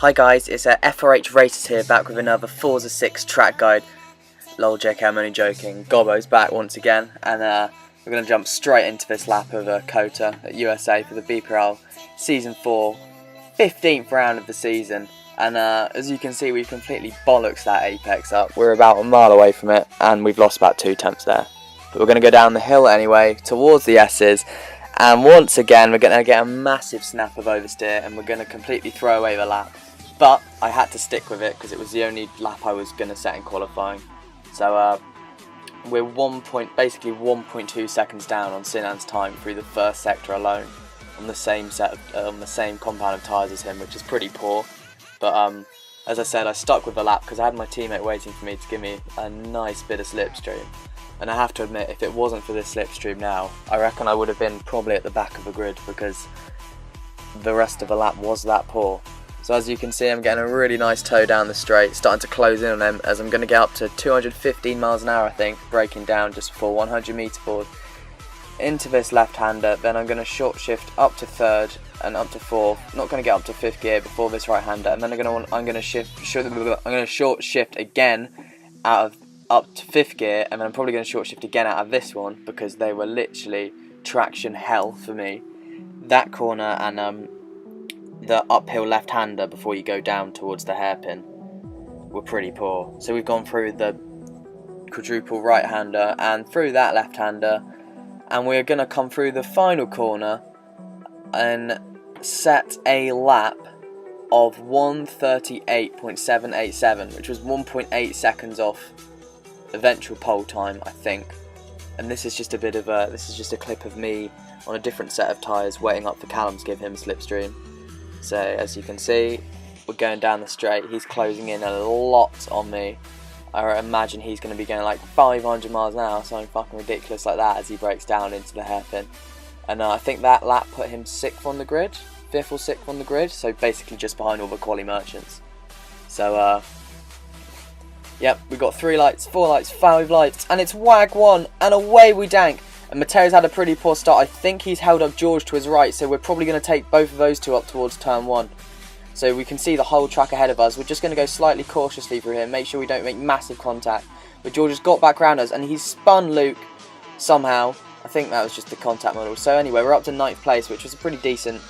Hi guys, it's FRH Racers here, back with another Forza 6 track guide. Lol JK, I'm only joking. Gobbo's back once again, and we're going to jump straight into this lap of Kota at USA for the Bprl Season 4, 15th round of the season. And as you can see, we've completely bollocks that apex up. We're about a mile away from it, and we've lost about 2 tenths there. But we're going to go down the hill anyway, towards the S's. And once again, we're going to get a massive snap of oversteer, and we're going to completely throw away the lap. But I had to stick with it because it was the only lap I was going to set in qualifying. So we're basically 1.2 seconds down on Sinan's time through the first sector alone, on the same compound of tyres as him, which is pretty poor. But as I said, I stuck with the lap because I had my teammate waiting for me to give me a nice bit of slipstream. And I have to admit, if it wasn't for this slipstream now, I reckon I would have been probably at the back of the grid because the rest of the lap was that poor. So as you can see, I'm getting a really nice tow down the straight, starting to close in on them as I'm going to get up to 215 miles an hour, I think, braking down just before 100 metre board into this left-hander. Then I'm going to short shift up to third and up to fourth. Not going to get up to fifth gear before this right-hander, and then I'm going to short shift again up to fifth gear, and then I'm probably going to short shift again out of this one because they were literally traction hell for me. That corner and the uphill left-hander before you go down towards the hairpin were pretty poor. So we've gone through the quadruple right-hander and through that left-hander, and we're going to come through the final corner and set a lap of 1:38.787, which was 1.8 seconds off eventual pole time, I think. And this is just a clip of me on a different set of tyres waiting up for Callum to give him a slipstream. So as you can see, we're going down the straight. He's closing in a lot on me. I imagine he's going to be going like 500 miles an hour, something fucking ridiculous like that, as he breaks down into the hairpin. And I think that lap put him 6th on the grid, 5th or 6th on the grid, so basically just behind all the quali merchants. So yep, we've got 3 lights, 4 lights, 5 lights, and it's WAG 1, and away we dank. And Matteo's had a pretty poor start. I think he's held up George to his right, so we're probably going to take both of those two up towards turn 1. So we can see the whole track ahead of us. We're just going to go slightly cautiously through here, make sure we don't make massive contact. But George has got back round us, and he's spun Luke somehow. I think that was just the contact model. So anyway, we're up to 9th place, which was a pretty decent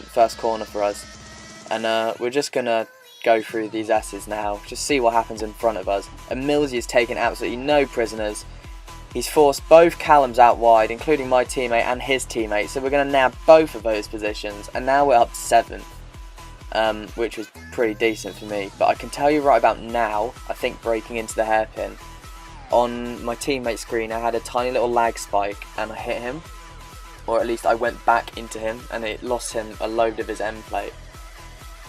first corner for us. And we're just going to go through these S's now, just see what happens in front of us. And Millsy has taken absolutely no prisoners. He's forced both Callums out wide, including my teammate and his teammate, so we're going to nab both of those positions, and now we're up to 7th, which was pretty decent for me. But I can tell you right about now, I think breaking into the hairpin, on my teammate's screen I had a tiny little lag spike and I hit him, or at least I went back into him, and it lost him a load of his end plate.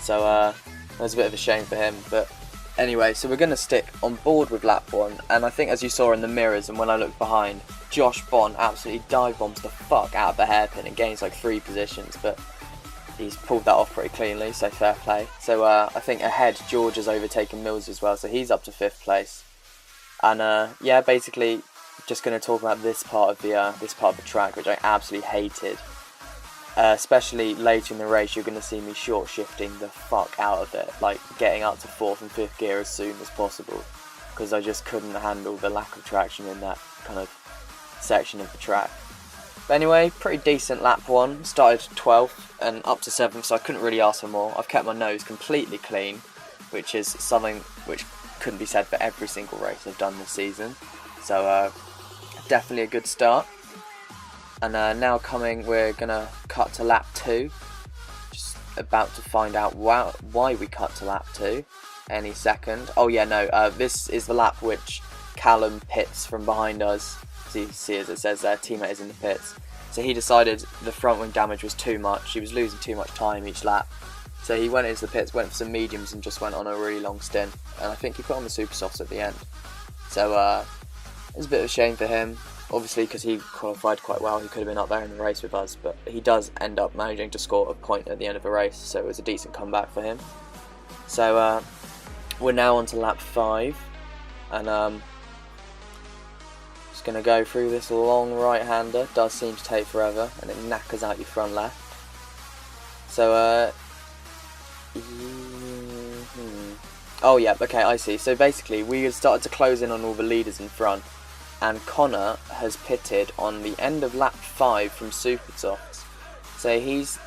So that was a bit of a shame for him, but anyway, so we're going to stick on board with lap 1, and I think as you saw in the mirrors and when I looked behind, Josh Bond absolutely dive bombs the fuck out of the hairpin and gains like 3 positions, but he's pulled that off pretty cleanly, so fair play. So I think ahead George has overtaken Mills as well, so he's up to 5th place. And yeah, basically just going to talk about this part of the track, which I absolutely hated. Especially later in the race, you're going to see me short shifting the fuck out of it, like getting up to 4th and 5th gear as soon as possible, because I just couldn't handle the lack of traction in that kind of section of the track. But anyway, pretty decent lap 1, started 12th and up to 7th, so I couldn't really ask for more. I've kept my nose completely clean, which is something which couldn't be said for every single race I've done this season, so definitely a good start. And now we're going to cut to lap 2. Just about to find out why we cut to lap 2 any second. Oh yeah, no, this is the lap which Callum pits from behind us. So you see, as it says there, teammate is in the pits. So he decided the front wing damage was too much. He was losing too much time each lap. So he went into the pits, went for some mediums and just went on a really long stint. And I think he put on the super softs at the end. So it was a bit of a shame for him. Obviously, because he qualified quite well, he could have been up there in the race with us, but he does end up managing to score a point at the end of the race, so it was a decent comeback for him. So we're now on to lap 5, and just going to go through this long right-hander. Does seem to take forever, and it knackers out your front left. So Oh yeah, okay, I see. So basically, we had started to close in on all the leaders in front, and Connor has pitted on the end of lap 5 from Supersofts. So he's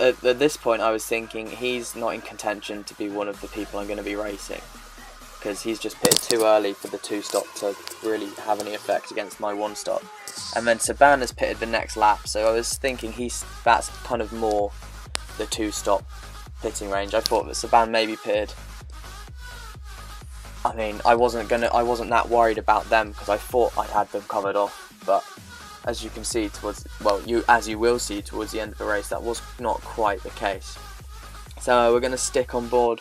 at this point, I was thinking he's not in contention to be one of the people I'm going to be racing, because he's just pitted too early for the 2-stop to really have any effect against my 1-stop. And then Saban has pitted the next lap, so I was thinking that's kind of more the 2-stop pitting range. I thought that Saban maybe pitted. I mean, I wasn't that worried about them because I thought I'd had them covered off, but as you can see as you will see towards the end of the race, that was not quite the case. So we're going to stick on board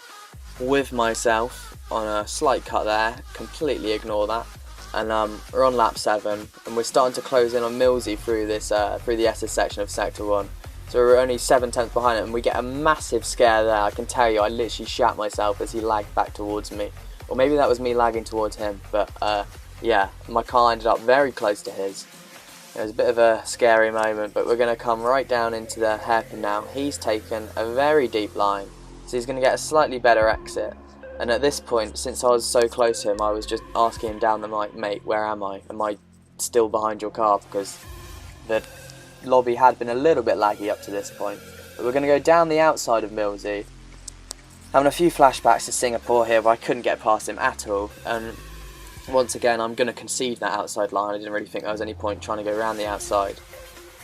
with myself on a slight cut there, completely ignore that, and we're on lap 7, and we're starting to close in on Millsy through the SS section of Sector 1. So we're only 7 tenths behind it, and we get a massive scare there. I can tell you, I literally shat myself as he lagged back towards me, or maybe that was me lagging towards him, but yeah, my car ended up very close to his. It was a bit of a scary moment, but we're going to come right down into the hairpin now. He's taken a very deep line, so he's going to get a slightly better exit. And at this point, since I was so close to him, I was just asking him down the mic, mate, where am I? Am I still behind your car? Because the lobby had been a little bit laggy up to this point. But we're going to go down the outside of Millsy, having a few flashbacks to Singapore here, where I couldn't get past him at all. And once again, I'm going to concede that outside line. I didn't really think there was any point trying to go around the outside.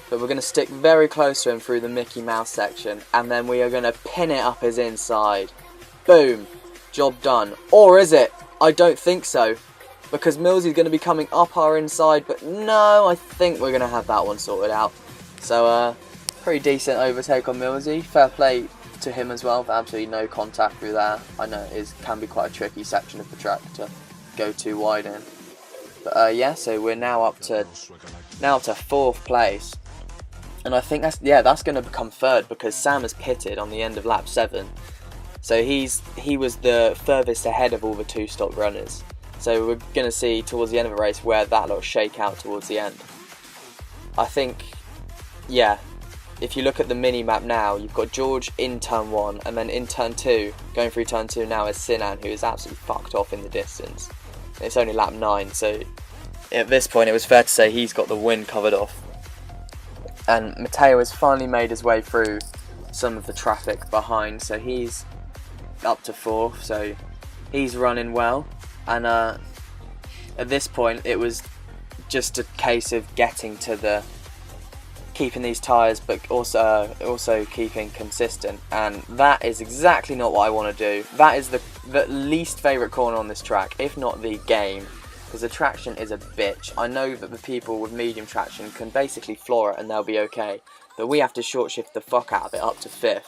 But we're going to stick very close to him through the Mickey Mouse section, and then we are going to pin it up his inside. Boom! Job done. Or is it? I don't think so, because Millsy's going to be coming up our inside, but no, I think we're going to have that one sorted out. So, pretty decent overtake on Millsy. Fair play to him as well, for absolutely no contact through there. I know it can be quite a tricky section of the track to go too wide in. But yeah, so we're now up to 4th place. And I think that's going to become 3rd, because Sam has pitted on the end of lap 7. So he was the furthest ahead of all the 2-stop runners. So we're going to see towards the end of the race where that will shake out towards the end. I think, yeah, if you look at the mini-map now, you've got George in turn 1, and then in turn 2, going through turn 2 now is Sinan, who is absolutely fucked off in the distance. It's only lap 9, so at this point it was fair to say he's got the win covered off. And Matteo has finally made his way through some of the traffic behind, so he's up to 4th, so he's running well. And at this point it was just a case of getting to keeping these tyres, but also keeping consistent, and that is exactly not what I want to do. That is the least favourite corner on this track, if not the game, because the traction is a bitch. I know that the people with medium traction can basically floor it and they'll be okay, but we have to short shift the fuck out of it up to 5th,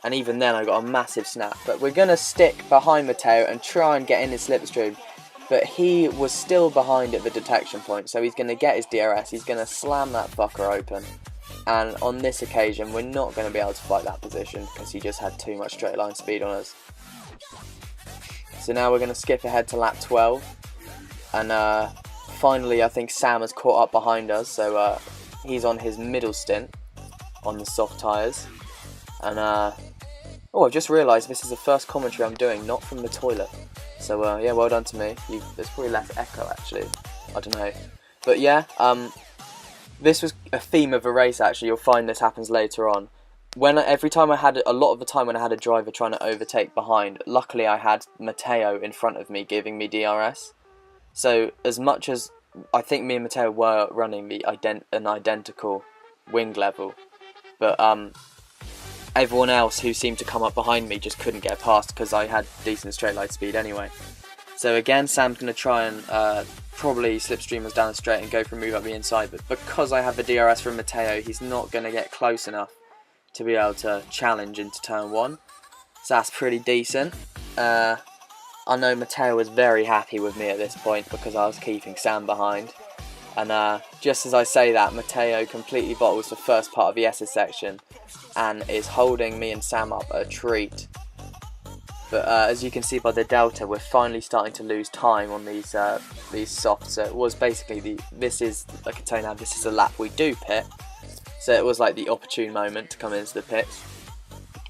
and even then I got a massive snap. But we're going to stick behind Matteo and try and get in his slipstream, but he was still behind at the detection point, so he's going to get his DRS, he's going to slam that fucker open, and on this occasion we're not going to be able to fight that position because he just had too much straight line speed on us. So now we're going to skip ahead to lap 12, and finally I think Sam has caught up behind us, so he's on his middle stint on the soft tyres. And oh, I've just realised this is the first commentary I'm doing not from the toilet. So yeah, well done to me. There's probably less echo actually. I don't know. But yeah, this was a theme of a race actually. You'll find this happens later on. Every time I had a lot of the time when I had a driver trying to overtake behind, luckily I had Matteo in front of me giving me DRS. So as much as I think me and Matteo were running an identical wing level, but everyone else who seemed to come up behind me just couldn't get past because I had decent straight line speed anyway. So again, Sam's going to try and probably slipstream us down the straight and go for a move up the inside, but because I have the DRS from Matteo, he's not going to get close enough to be able to challenge into turn 1. So that's pretty decent. I know Matteo was very happy with me at this point because I was keeping Sam behind. And just as I say that, Matteo completely bottles the first part of the SS section and is holding me and Sam up a treat. But as you can see by the delta, we're finally starting to lose time on these softs. So it was basically I can tell you now, this is a lap we do pit. So it was like the opportune moment to come into the pits.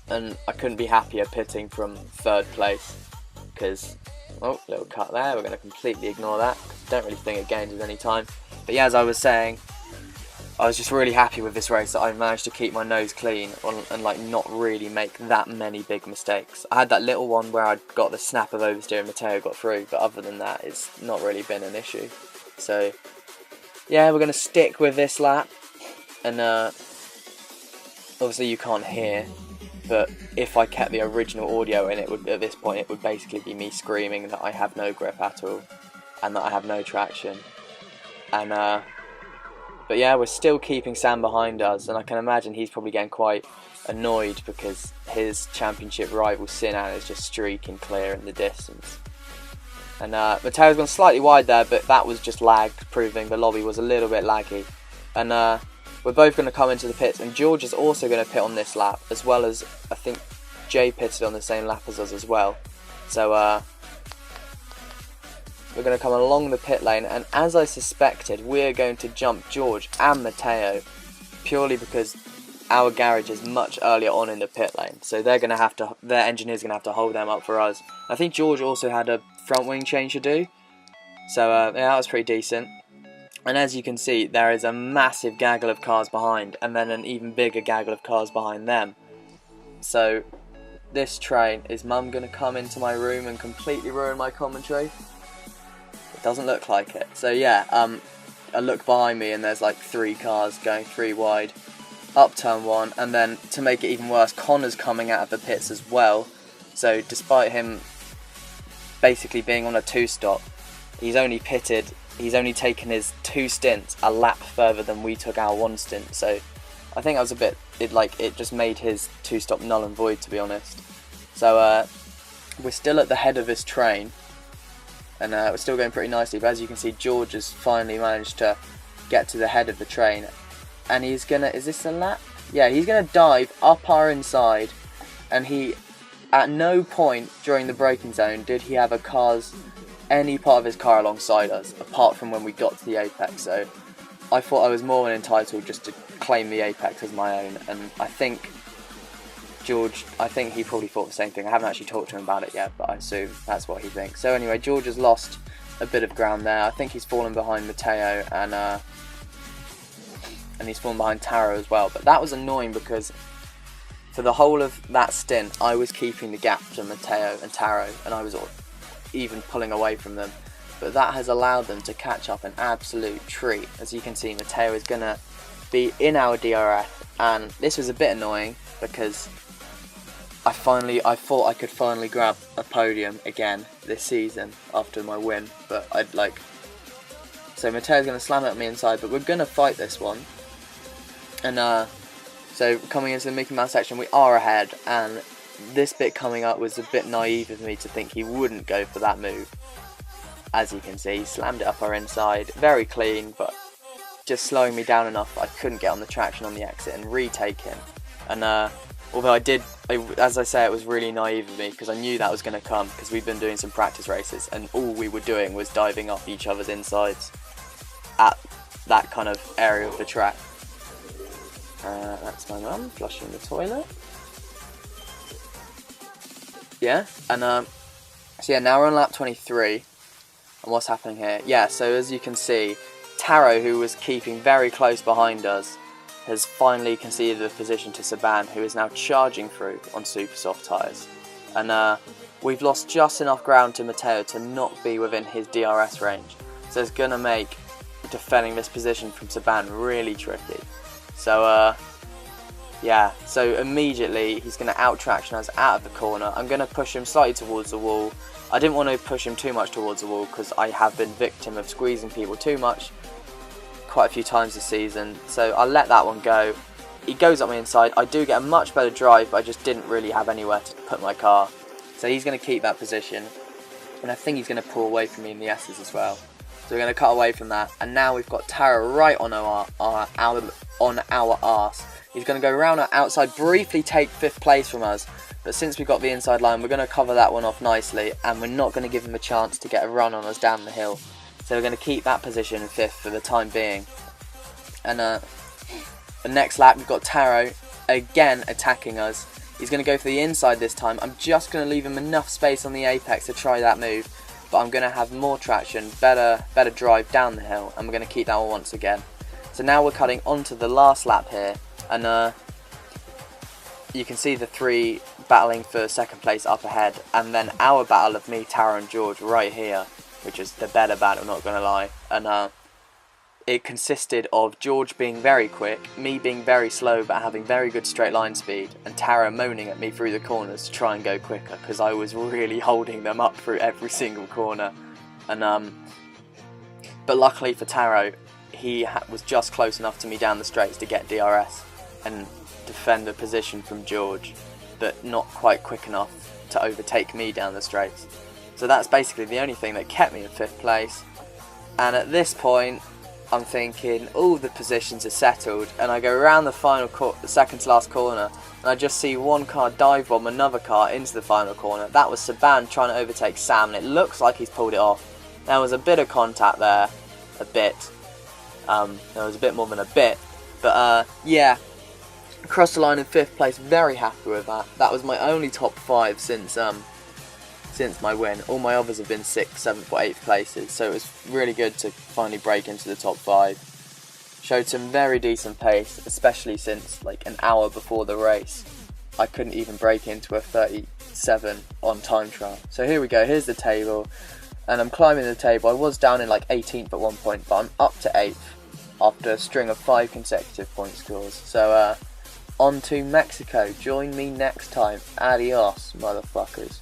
and I couldn't be happier pitting from 3rd place, because, oh, little cut there, we're going to completely ignore that, don't really think it gains us any time. But yeah, as I was saying, I was just really happy with this race that I managed to keep my nose clean and like not really make that many big mistakes. I had that little one where I got the snap of oversteer and Matteo got through, but other than that, it's not really been an issue. So yeah, we're going to stick with this lap, and obviously you can't hear, but if I kept the original audio in, it would, at this point, it would basically be me screaming that I have no grip at all and that I have no traction. And but yeah, we're still keeping Sam behind us, and I can imagine he's probably getting quite annoyed because his championship rival Sinan is just streaking clear in the distance. And Matteo's gone slightly wide there, but that was just lagged, proving the lobby was a little bit laggy. And we're both going to come into the pits, and George is also going to pit on this lap, as well as I think Jay pitted on the same lap as us as well. So we're going to come along the pit lane, and as I suspected, we're going to jump George and Matteo, purely because our garage is much earlier on in the pit lane, so they're going to have to, their engineer's going to have to hold them up for us. I think George also had a front wing change to do, so yeah, that was pretty decent. And as you can see, there is a massive gaggle of cars behind, and then an even bigger gaggle of cars behind them. So this train, is Mum going to come into my room and completely ruin my commentary? It doesn't look like it. So yeah, I look behind me and there's like 3 cars going 3 wide up turn 1, and then to make it even worse, Connor's coming out of the pits as well. So despite him basically being on a 2-stop, he's only taken his 2 stints a lap further than we took our 1 stint. So I think that was a bit, it just made his 2-stop null and void, to be honest. So we're still at the head of this train, and we're still going pretty nicely, but as you can see, George has finally managed to get to the head of the train, and he's gonna, is this a lap? Yeah, he's gonna dive up our inside, and he, at no point during the braking zone did he have any part of his car alongside us, apart from when we got to the apex. So I thought I was more than entitled just to claim the apex as my own, and I think George, he probably thought the same thing. I haven't actually talked to him about it yet, but I assume that's what he thinks. So anyway, George has lost a bit of ground there. I think he's fallen behind Matteo, and he's fallen behind Taro as well. But that was annoying because for the whole of that stint, I was keeping the gap to Matteo and Taro, and I was even pulling away from them. But that has allowed them to catch up an absolute treat. As you can see, Matteo is going to be in our DRS, and this was a bit annoying because I thought I could finally grab a podium again this season after my win, but so Matteo's going to slam it at me inside, but we're going to fight this one. And so coming into the Mickey Mouse section, we are ahead, and this bit coming up was a bit naive of me to think he wouldn't go for that move. As you can see, he slammed it up our inside, very clean, but just slowing me down enough I couldn't get on the traction on the exit and retake him. And although as I say, it was really naive of me because I knew that was going to come, because we've been doing some practice races and all we were doing was diving up each other's insides at that kind of area of the track. That's my mum flushing the toilet. Yeah, and so yeah, now we're on lap 23, and what's happening here? Yeah, so as you can see, Taro, who was keeping very close behind us, has finally conceded a position to Saban, who is now charging through on super soft tyres. And we've lost just enough ground to Matteo to not be within his DRS range, so it's going to make defending this position from Saban really tricky. So yeah, so immediately he's going to out-traction us out of the corner. I'm going to push him slightly towards the wall. I didn't want to push him too much towards the wall because I have been victim of squeezing people too much quite a few times this season, so I'll let that one go. He goes up my inside. I do get a much better drive, but I just didn't really have anywhere to put my car. So he's going to keep that position, and I think he's going to pull away from me in the S's as well. So we're going to cut away from that, and now we've got Taro right on our arse. He's going to go around our outside, briefly take 5th place from us, but since we've got the inside line, we're going to cover that one off nicely, and we're not going to give him a chance to get a run on us down the hill. So we're going to keep that position in 5th for the time being. And the next lap, we've got Taro again attacking us. He's going to go for the inside this time. I'm just going to leave him enough space on the apex to try that move, but I'm going to have more traction, better drive down the hill, and we're going to keep that one once again. So now we're cutting onto the last lap here, and you can see the three battling for second place up ahead, and then our battle of me, Tara and George right here, which is the better battle, not going to lie. And it consisted of George being very quick, me being very slow but having very good straight line speed, and Tara moaning at me through the corners to try and go quicker, because I was really holding them up through every single corner. And but luckily for Taro, he was just close enough to me down the straights to get DRS and defend a position from George, but not quite quick enough to overtake me down the straights. So that's basically the only thing that kept me in 5th place. And at this point, I'm thinking all the positions are settled, and I go around the final the second to last corner, and I just see one car dive bomb another car into the final corner. That was Saban trying to overtake Sam, and it looks like he's pulled it off. There was a bit of contact there, a bit. There was a bit more than a bit, but yeah, across the line in 5th place. Very happy with that. That was my only top 5 since my win. All my others have been 6th, 7th or 8th places, so it was really good to finally break into the top 5. Showed some very decent pace, especially since like an hour before the race I couldn't even break into a 37 on time trial. So here we go, here's the table, and I'm climbing the table. I was down in like 18th at one point, but I'm up to 8th after a string of 5 consecutive point scores. So on to Mexico. Join me next time. Adios, motherfuckers.